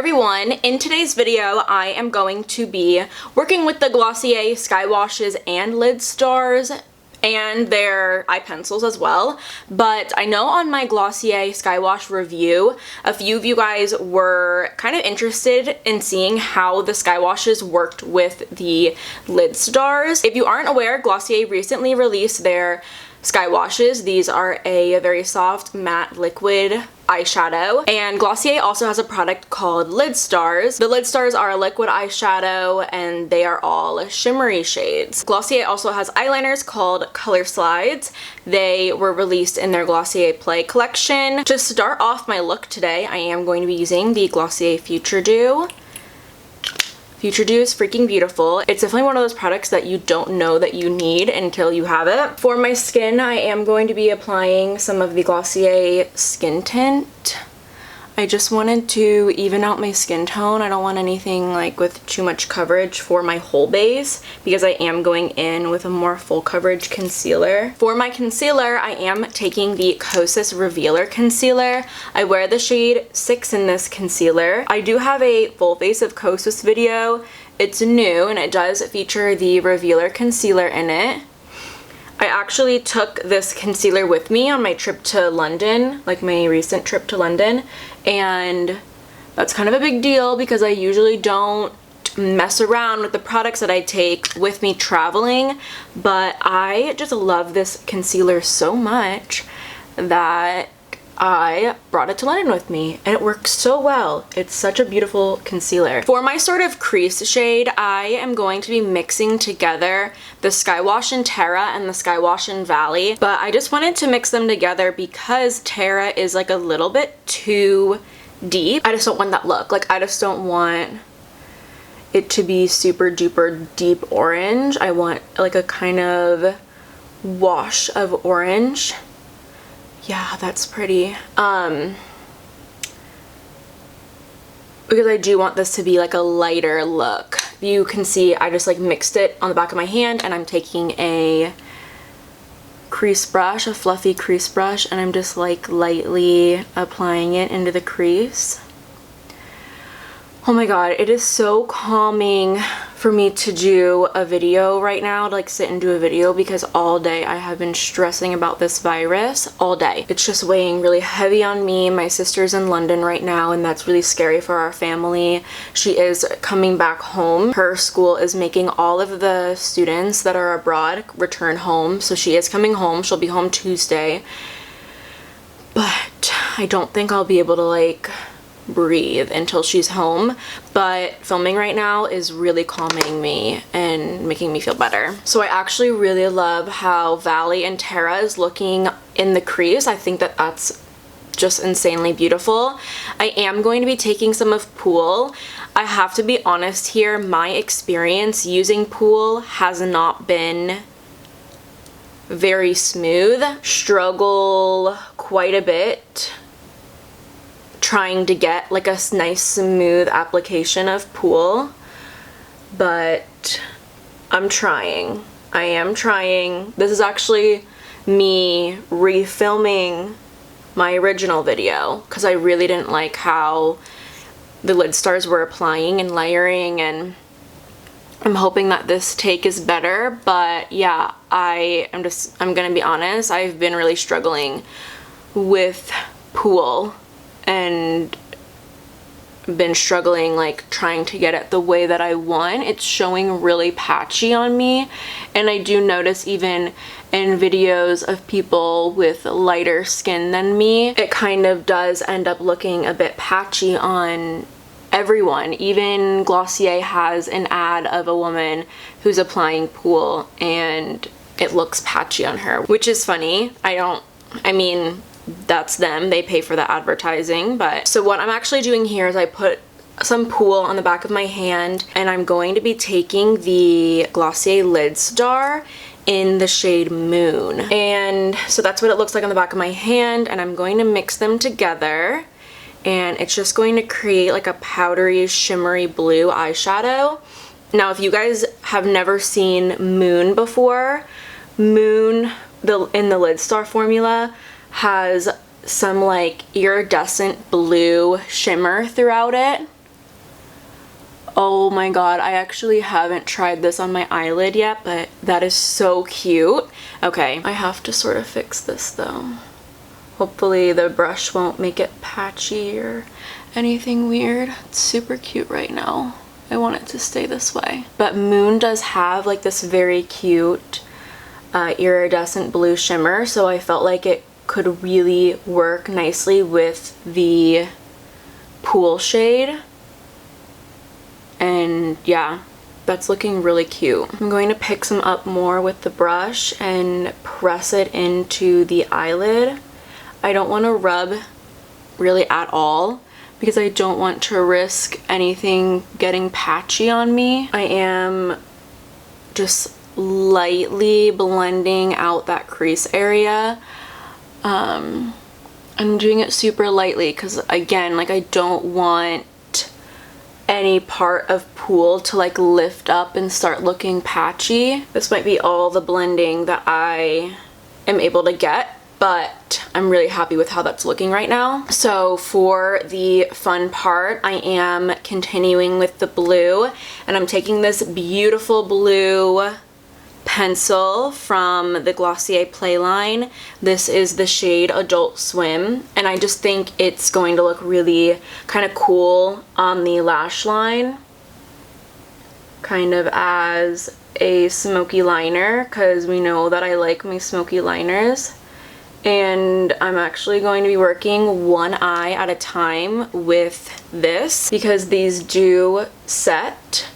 everyone, in today's video I am going to be working with the Glossier Skywashes and lidstars and their eye pencils as well. But I know on my Glossier Skywash review, a few of you guys were kind of interested in seeing how the Skywashes worked with the lidstars. If you aren't aware, Glossier recently released their Skywashes. These are a very soft matte liquid eyeshadow, and Glossier also has a product called lidstars. The lidstars are a liquid eyeshadow and they are all shimmery shades. Glossier also has eyeliners called color slides. They were released in their Glossier Play collection. To start off my look today, I am going to be using the Glossier Future Dew. Future Dew is freaking beautiful. It's definitely one of those products that you don't know that you need until you have it. For my skin, I am going to be applying some of the Glossier Skin Tint. I just wanted to even out my skin tone. I don't want anything like with too much coverage for my whole base because I am going in with a more full coverage concealer. For my concealer, I am taking the Kosas Revealer Concealer. I wear the shade 6 in this concealer. I do have a full face of Kosas video. It's new and it does feature the Revealer Concealer in it. I actually took this concealer with me on my trip to London, like my recent trip to London, and that's kind of a big deal because I usually don't mess around with the products that I take with me traveling, but I just love this concealer so much that I brought it to London with me and it works so well. It's such a beautiful concealer. For my sort of crease shade, I am going to be mixing together the Skywash in Terra and the Skywash in Valley, but I just wanted to mix them together because Terra is like a little bit too deep. I just don't want that look. Like, I just don't want it to be super duper deep orange. I want like a kind of wash of orange. Yeah, that's pretty. Because I do want this to be like a lighter look. You can see I just like mixed it on the back of my hand and I'm taking a crease brush, a fluffy crease brush, and I'm just like lightly applying it into the crease. Oh my god, it is so calming for me to do a video right now, to like sit and do a video, because all day I have been stressing about this virus all day. It's just weighing really heavy on me. My sister's in London right now and that's really scary for our family. She is coming back home. Her school is making all of the students that are abroad return home, so she is coming home. She'll be home Tuesday, but I don't think I'll be able to like breathe until she's home. But filming right now is really calming me and making me feel better. So I actually really love how Valley and Terra is looking in the crease. I think that that's just insanely beautiful. I am going to be taking some of Pool. I have to be honest here, my experience using Pool has not been very smooth. Struggle quite a bit trying to get like a nice smooth application of Pool, but I'm trying. I am trying. This is actually me refilming my original video because I really didn't like how the lidstars were applying and layering, and I'm hoping that this take is better. But yeah, I'm gonna be honest, I've been really struggling with Pool and been struggling like trying to get it the way that I want. It's showing really patchy on me, and I do notice even in videos of people with lighter skin than me, it kind of does end up looking a bit patchy on everyone. Even Glossier has an ad of a woman who's applying Pool and it looks patchy on her, which is funny. I mean, that's them, they pay for the advertising. But so what I'm actually doing here is I put some Pool on the back of my hand and I'm going to be taking the Glossier Lidstar in the shade Moon, and so that's what it looks like on the back of my hand, and I'm going to mix them together and it's just going to create like a powdery shimmery blue eyeshadow. Now if you guys have never seen Moon before, Moon in the Lidstar formula has some like iridescent blue shimmer throughout it. Oh my god, I actually haven't tried this on my eyelid yet, but that is so cute. Okay, I have to sort of fix this though. Hopefully the brush won't make it patchy or anything weird. It's super cute right now. I want it to stay this way. But Moon does have like this very cute iridescent blue shimmer, so I felt like it could really work nicely with the Pool shade. And yeah, that's looking really cute. I'm going to pick some up more with the brush and press it into the eyelid. I don't want to rub really at all because I don't want to risk anything getting patchy on me. I am just lightly blending out that crease area. I'm doing it super lightly because, again, like, I don't want any part of Pool to like lift up and start looking patchy. This might be all the blending that I am able to get, but I'm really happy with how that's looking right now. So for the fun part, I am continuing with the blue, and I'm taking this beautiful blue pencil from the Glossier Playline. This is the shade Adult Swim, and I just think it's going to look really kind of cool on the lash line, kind of as a smoky liner, because we know that I like my smoky liners. And I'm actually going to be working one eye at a time with this because these do set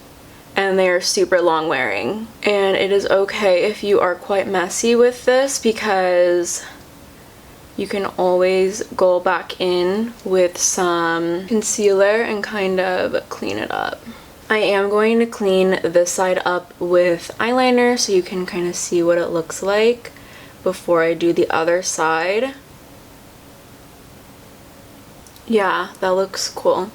and they're super long wearing. And it is okay if you are quite messy with this because you can always go back in with some concealer and kind of clean it up. I am going to clean this side up with eyeliner so you can kind of see what it looks like before I do the other side. Yeah, that looks cool.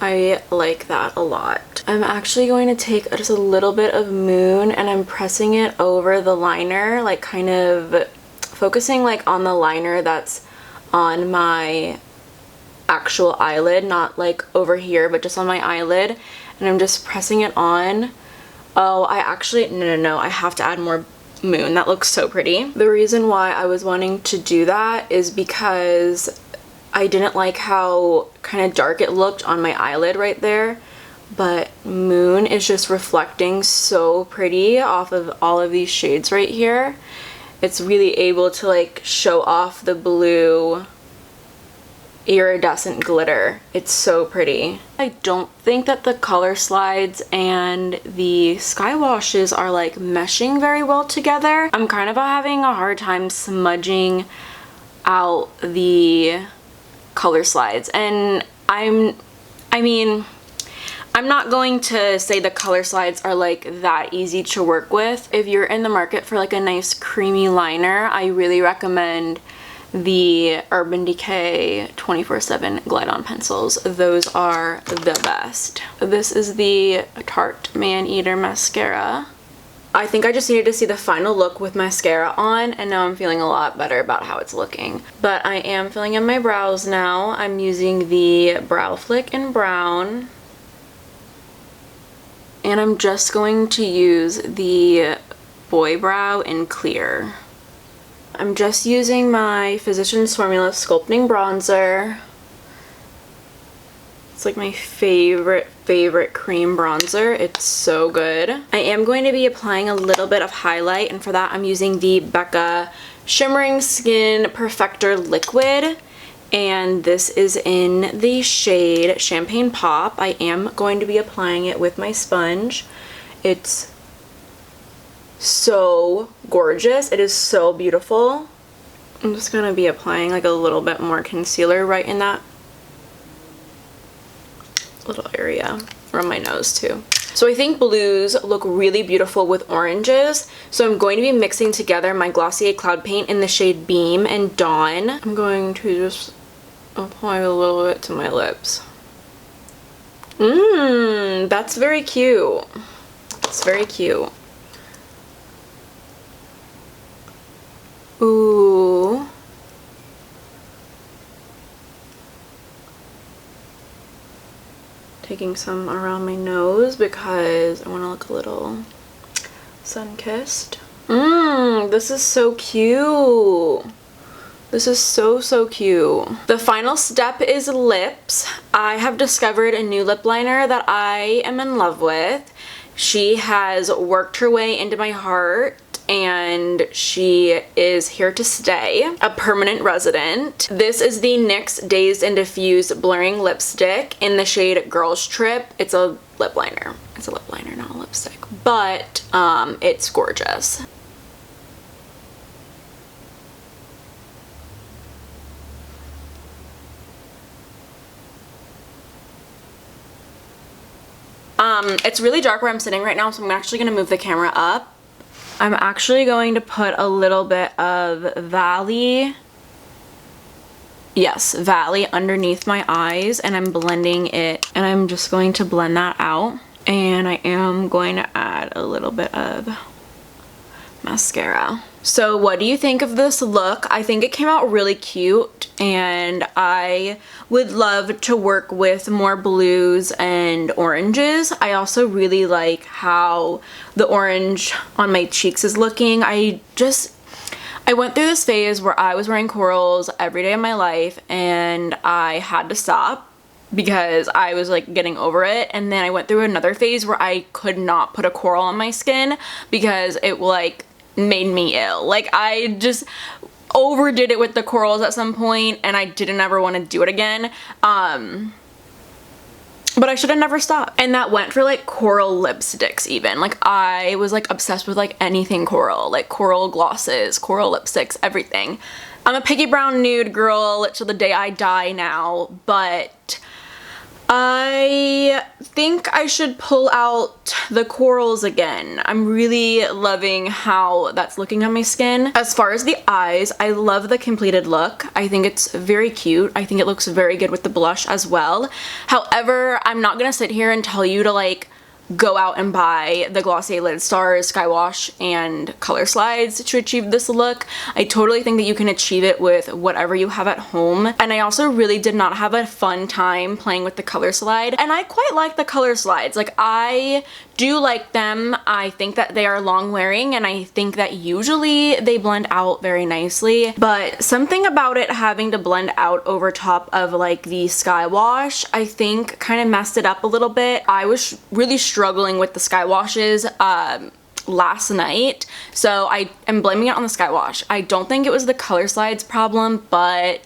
I like that a lot. I'm actually going to take just a little bit of Moon and I'm pressing it over the liner, like kind of focusing like on the liner that's on my actual eyelid, not like over here, but just on my eyelid. And I'm just pressing it on. Oh, I actually, no, I have to add more Moon. That looks so pretty. The reason why I was wanting to do that is because I didn't like how kind of dark it looked on my eyelid right there, but Moon is just reflecting so pretty off of all of these shades right here. It's really able to like show off the blue iridescent glitter. It's so pretty. I don't think that the color slides and the sky washes are like meshing very well together. I'm kind of having a hard time smudging out the color slides, and I'm not going to say the color slides are like that easy to work with. If you're in the market for like a nice creamy liner, I really recommend the Urban Decay 24/7 Glide On pencils. Those are the best. This is the Tarte Maneater mascara. I think I just needed to see the final look with mascara on, and now I'm feeling a lot better about how it's looking. But I am filling in my brows now. I'm using the Brow Flick in brown. And I'm just going to use the Boy Brow in clear. I'm just using my Physicians Formula Sculpting Bronzer. It's like my favorite cream bronzer. It's so good. I am going to be applying a little bit of highlight, and for that I'm using the Becca Shimmering Skin Perfector Liquid, and this is in the shade Champagne Pop. I am going to be applying it with my sponge. It's so gorgeous. It is so beautiful. I'm just gonna be applying like a little bit more concealer right in that little area from my nose too. So I think blues look really beautiful with oranges, so I'm going to be mixing together my Glossier Cloud Paint in the shade Beam and Dawn. I'm going to just apply a little bit to my lips. That's very cute. It's very cute. Ooh. taking some around my nose because I want to look a little sun-kissed. This is so cute. This is so cute. The final step is lips. I have discovered a new lip liner that I am in love with. She has worked her way into my heart and she is here to stay, a permanent resident. This is the NYX Dazed and Diffused Blurring Lipstick in the shade Girls Trip. It's a lip liner. It's a lip liner, not a lipstick, but it's gorgeous. It's really dark where I'm sitting right now, so I'm actually going to move the camera up. I'm actually going to put a little bit of Valley underneath my eyes, and I'm blending it, and I'm just going to blend that out. And I am going to add a little bit of mascara. So what do you think of this look? I think it came out really cute, and I would love to work with more blues and oranges. I also really like how the orange on my cheeks is looking. I went through this phase where I was wearing corals every day of my life, and I had to stop because I was like getting over it. And then I went through another phase where I could not put a coral on my skin because it like made me ill. Like I just overdid it with the corals at some point, and I didn't ever want to do it again. But I should have never stopped. And that went for like coral lipsticks even. Like I was like obsessed with like anything coral, like coral glosses, coral lipsticks, everything. I'm a piggy brown nude girl till the day I die now, but I think I should pull out the corals again. I'm really loving how that's looking on my skin. As far as the eyes, I love the completed look. I think it's very cute. I think it looks very good with the blush as well. However, I'm not gonna sit here and tell you to like go out and buy the Glossier Lidstars, Skywash, and Color Slides to achieve this look. I totally think that you can achieve it with whatever you have at home. And I also really did not have a fun time playing with the Color Slide. And I quite like the Color Slides. Like I do like them. I think that they are long wearing, and I think that usually they blend out very nicely. But something about it having to blend out over top of like the Skywash, I think kind of messed it up a little bit. I was really struggling with the Skywashes last night, so I am blaming it on the Skywash. I don't think it was the Color Slides problem, but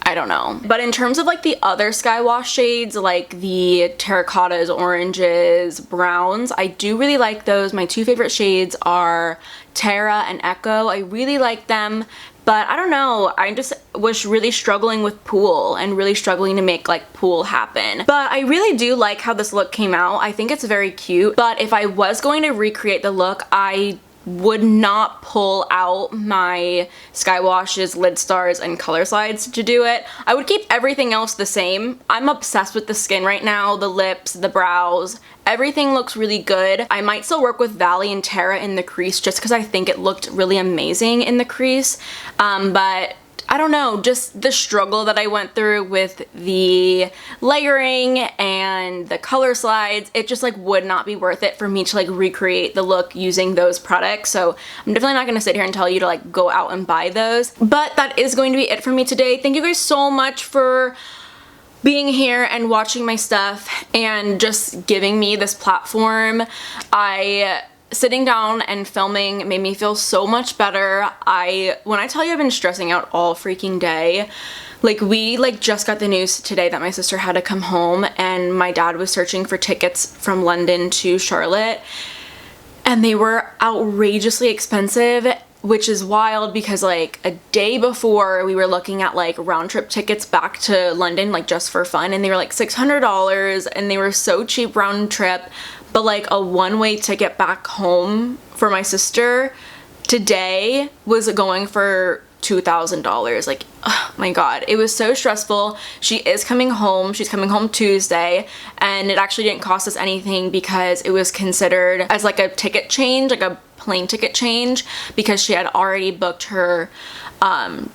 I don't know. But in terms of like the other Skywash shades, like the terracottas, oranges, browns, I do really like those. My two favorite shades are Terra and Echo. I really like them, but I don't know, I just was really struggling with Pool and really struggling to make like Pool happen. But I really do like how this look came out. I think it's very cute, but if I was going to recreate the look, I would not pull out my Skywashes, Lidstars, and Color Slides to do it. I would keep everything else the same. I'm obsessed with the skin right now, the lips, the brows. Everything looks really good. I might still work with Valley and Terra in the crease just because I think it looked really amazing in the crease. But I don't know, just the struggle that I went through with the layering and the Color Slides, it just like would not be worth it for me to like recreate the look using those products. So I'm definitely not gonna sit here and tell you to like go out and buy those. But that is going to be it for me today. Thank you guys so much for being here and watching my stuff and just giving me this platform. Sitting down and filming made me feel so much better. When I tell you I've been stressing out all freaking day, like we just got the news today that my sister had to come home, and my dad was searching for tickets from London to Charlotte, and they were outrageously expensive, which is wild because like a day before we were looking at like round trip tickets back to London like just for fun, and they were like $600, and they were so cheap round trip. But like a one-way ticket back home for my sister today was going for $2,000. Like, oh my god, it was so stressful. She is coming home. She's coming home Tuesday, and it actually didn't cost us anything because it was considered as like a ticket change, like a plane ticket change, because she had already booked her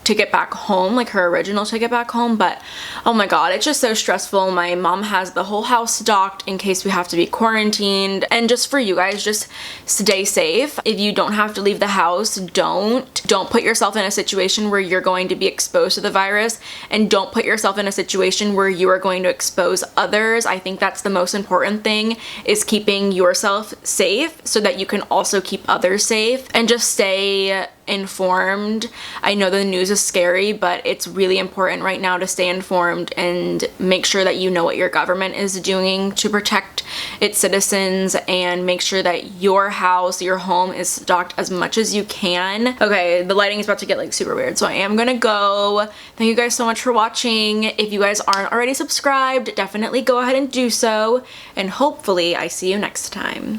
ticket back home, like her original ticket back home. But oh my god, it's just so stressful. My mom has the whole house stocked in case we have to be quarantined. And just for you guys, just stay safe. If you don't have to leave the house, don't put yourself in a situation where you're going to be exposed to the virus, and don't put yourself in a situation where you are going to expose others. I think that's the most important thing, is keeping yourself safe so that you can also keep others safe. And just stay informed. I know the news is scary, but it's really important right now to stay informed and make sure that you know what your government is doing to protect its citizens, and make sure that your house, your home is stocked as much as you can. Okay, the lighting is about to get like super weird, so I am gonna go. Thank you guys so much for watching. If you guys aren't already subscribed, definitely go ahead and do so, and hopefully I see you next time.